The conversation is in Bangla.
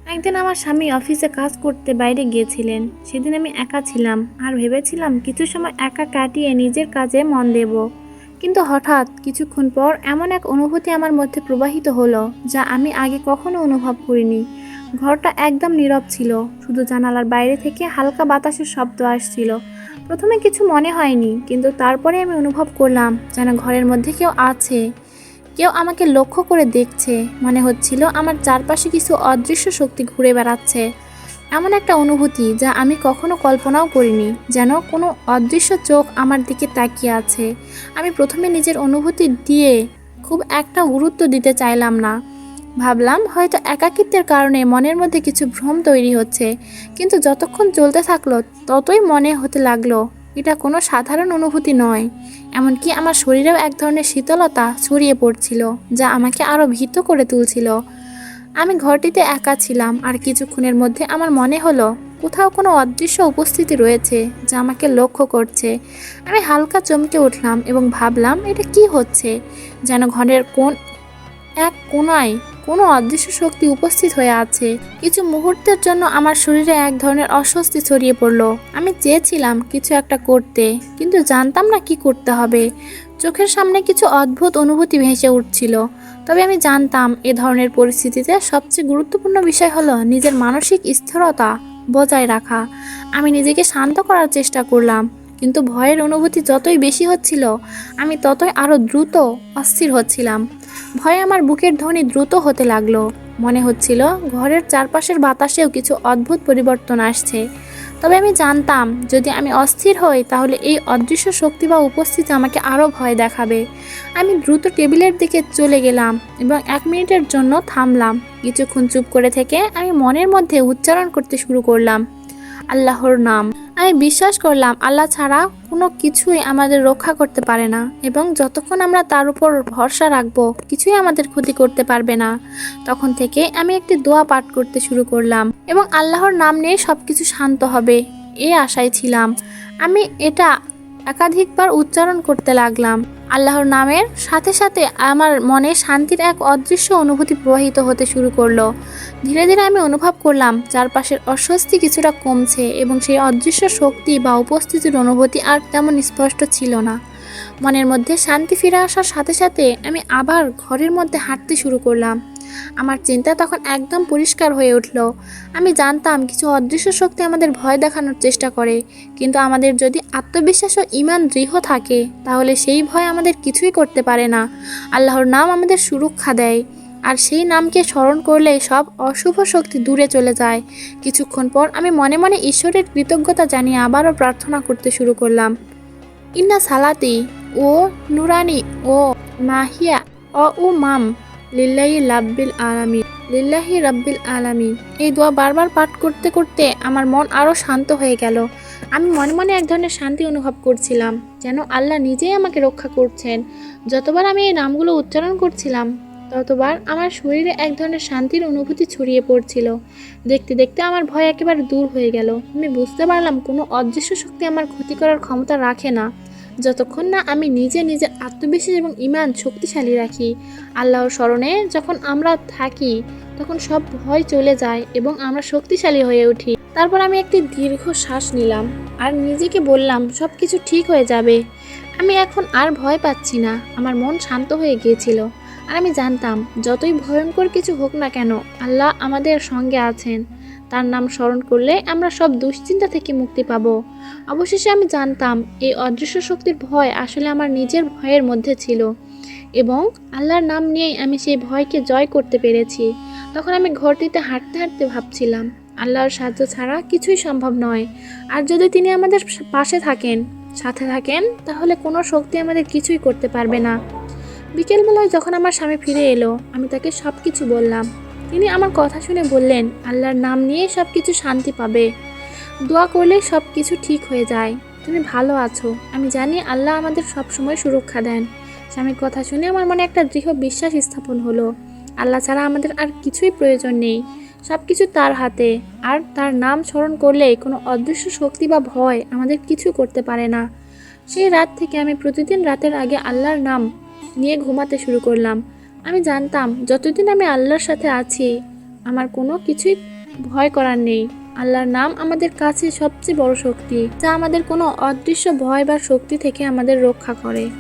একদিন আমার স্বামী অফিসে কাজ করতে বাইরে গিয়েছিলেন। সেদিন আমি একা ছিলাম আর ভেবেছিলাম কিছু সময় একা কাটিয়ে নিজের কাজে মন দেব। কিন্তু হঠাৎ কিছুক্ষণ পর এমন এক অনুভূতি আমার মধ্যে প্রবাহিত হলো যা আমি আগে কখনো অনুভব করিনি। ঘরটা একদম নীরব ছিল, শুধু জানালার বাইরে থেকে হালকা বাতাসের শব্দ আসছিল। প্রথমে কিছু মনে হয়নি, কিন্তু তারপরে আমি অনুভব করলাম যেন ঘরের মধ্যে কেউ আছে, কেউ আমাকে লক্ষ্য করে দেখছে। মনে হচ্ছিল আমার চারপাশে কিছু অদৃশ্য শক্তি ঘুরে বেড়াচ্ছে। এমন একটা অনুভূতি যা আমি কখনো কল্পনাও করিনি, যেন কোনো অদৃশ্য চোখ আমার দিকে তাকিয়ে আছে। আমি প্রথমে নিজের অনুভূতি দিয়ে খুব একটা গুরুত্ব দিতে চাইলাম না। ভাবলাম হয়তো একাকিত্বের কারণে মনের মধ্যে কিছু ভ্রম তৈরি হচ্ছে। কিন্তু যতক্ষণ চলতে থাকলো ততই মনে হতে লাগলো এটা কোনো সাধারণ অনুভূতি নয়। এমনকি আমার শরীরেও এক ধরনের শীতলতা ছড়িয়ে পড়ছিল, যা আমাকে আরও ভীত করে তুলছিল। আমি ঘরটিতে একা ছিলাম আর কিছুক্ষণের মধ্যে আমার মনে হলো কোথাও কোনো অদৃশ্য উপস্থিতি রয়েছে যা আমাকে লক্ষ্য করছে। আমি হালকা চমকে উঠলাম এবং ভাবলাম এটা কি হচ্ছে। যেন ঘরের এক কোণায় কোনো অদৃশ্য শক্তি উপস্থিত হয়ে আছে। কিছু মুহূর্তের জন্য আমার শরীরে এক ধরনের অস্বস্তি ছড়িয়ে পড়ল। আমি চেয়েছিলাম কিছু একটা করতে, কিন্তু জানতাম না কি করতে হবে। চোখের সামনে কিছু অদ্ভুত অনুভূতি ভেসে উঠছিল, তবে আমি জানতাম এ ধরনের পরিস্থিতিতে সবচেয়ে গুরুত্বপূর্ণ বিষয় হলো নিজের মানসিক স্থিরতা বজায় রাখা। আমি নিজেকে শান্ত করার চেষ্টা করলাম, কিন্তু ভয়ের অনুভূতি যতই বেশি হচ্ছিল আমি ততই আরও দ্রুত অস্থির হচ্ছিলাম। ভয়ে আমার বুকের ধ্বনি দ্রুত হতে লাগলো। মনে হচ্ছিল ঘরের চারপাশের বাতাসেও কিছু অদ্ভুত পরিবর্তন আসছে। তবে আমি জানতাম যদি আমি অস্থির হই তাহলে এই অদৃশ্য শক্তি বা উপস্থিতি আমাকে আরও ভয় দেখাবে। আমি দ্রুত টেবিলের দিকে চলে গেলাম এবং 1 মিনিটের জন্য থামলাম। কিছুক্ষণ চুপ করে থেকে আমি মনের মধ্যে উচ্চারণ করতে শুরু করলাম, আল্লাহর নাম। আমি বিশ্বাস করলাম আল্লাহ ছাড়া কোনো কিছুই আমাদের রক্ষা করতে পারে না, এবং যতক্ষণ আমরা তার উপর ভরসা রাখবো কিছুই আমাদের ক্ষতি করতে পারবে না। তখন থেকে আমি একটি দোয়া পাঠ করতে শুরু করলাম এবং আল্লাহর নাম নিয়ে সব কিছু শান্ত হবে এই আশায় ছিলাম। আমি এটা একাধিকবার উচ্চারণ করতে লাগলাম। আল্লাহর নামের সাথে সাথে আমার মনে শান্তির এক অদৃশ্য অনুভূতি প্রবাহিত হতে শুরু করলো। ধীরে ধীরে আমি অনুভব করলাম চারপাশের অস্বস্তি কিছুটা কমছে এবং সেই অদৃশ্য শক্তি বা উপস্থিতির অনুভূতি আর তেমন স্পষ্ট ছিল না। মনের মধ্যে শান্তি ফিরে আসার সাথে সাথে আমি আবার ঘরের মধ্যে হাঁটতে শুরু করলাম। আমার চিন্তা তখন একদম পরিষ্কার হয়ে উঠল। আমি জানতাম কিছু অদৃশ্য শক্তি আমাদের ভয় দেখানোর চেষ্টা করে, কিন্তু আমাদের যদি আত্মবিশ্বাস ও ঈমান দৃঢ় থাকে তাহলে সেই ভয় আমাদের কিছুই করতে পারে না। আল্লাহর নাম আমাদের সুরক্ষা দেয়, আর সেই নামকে স্মরণ করলে সব অশুভ শক্তি দূরে চলে যায়। কিছুক্ষণ পর আমি মনে মনে ঈশ্বরের কৃতজ্ঞতা জানিয়ে আবারও প্রার্থনা করতে শুরু করলাম, ইন্না সালাতি ও নুরানি ও মাহিয়া ও মাম লিল্লাহি রাব্বিল আলামিন। এই দোয়া বারবার পাঠ করতে করতে আমার মন আরও শান্ত হয়ে গেল। আমি মনে মনে এক ধরনের শান্তি অনুভব করছিলাম, যেন আল্লাহ নিজেই আমাকে রক্ষা করছেন। যতবার আমি এই নামগুলো উচ্চারণ করছিলাম ততবার আমার শরীরে এক ধরনের শান্তির অনুভূতি ছড়িয়ে পড়ছিল। দেখতে দেখতে আমার ভয় একেবারে দূর হয়ে গেল। আমি বুঝতে পারলাম কোনো অদৃশ্য শক্তি আমার ক্ষতি করার ক্ষমতা রাখে না, যতক্ষণ না আমি নিজের আত্মবিশ্বাস এবং ঈমান শক্তিশালী রাখি। আল্লাহর স্মরণে যখন আমরা থাকি তখন সব ভয় চলে যায় এবং আমরা শক্তিশালী হয়ে উঠি। তারপর আমি একটি দীর্ঘ শ্বাস নিলাম আর নিজেকে বললাম সব কিছু ঠিক হয়ে যাবে। আমি এখন আর ভয় পাচ্ছি না। আমার মন শান্ত হয়ে গিয়েছিল, আর আমি জানতাম যতই ভয়ঙ্কর কিছু হোক না কেন আল্লাহ আমাদের সঙ্গে আছেন। তার নাম স্মরণ করলে আমরা সব দুশ্চিন্তা থেকে মুক্তি পাব। অবশেষে আমি জানতাম এই অদৃশ্য শক্তির ভয় আসলে আমার নিজের ভয়ের মধ্যে ছিল, এবং আল্লাহর নাম নিয়েই আমি সেই ভয়কে জয় করতে পেরেছি। তখন আমি ঘরটিতে হাঁটতে হাঁটতে ভাবছিলাম, আল্লাহর সাহায্য ছাড়া কিছুই সম্ভব নয়। আর যদি তিনি আমাদের পাশে থাকেন, সাথে থাকেন, তাহলে কোনো শক্তি আমাদের কিছুই করতে পারবে না। বিকেলবেলায় যখন আমার স্বামী ফিরে এলো আমি তাকে সব কিছু বললাম। তিনি আমার কথা শুনে বললেন, আল্লাহর নাম নিয়ে সব কিছু শান্তি পাবে, দোয়া করলে সব কিছু ঠিক হয়ে যায়, তুমি ভালো আছো। আমি জানি আল্লাহ আমাদের সব সময় সুরক্ষা দেন। স্বামীর কথা শুনে আমার মনে একটা দৃঢ় বিশ্বাস স্থাপন হলো। আল্লাহ ছাড়া আমাদের আর কিছুই প্রয়োজন নেই, সব কিছু তার হাতে। আর তার নাম স্মরণ করলেই কোনো অদৃশ্য শক্তি বা ভয় আমাদের কিছু করতে পারে না। সেই রাত থেকে আমি প্রতিদিন রাতের আগে আল্লাহর নাম নিয়ে ঘুমাতে শুরু করলাম। আমি জানতাম যতদিন আমি আল্লাহর সাথে আছি আমার কোনো কিছুই ভয় করার নেই। আল্লাহর নাম আমাদের কাছে সবচেয়ে বড় শক্তি, যা আমাদের কোনো অদৃশ্য ভয় বা শক্তি থেকে আমাদের রক্ষা করে।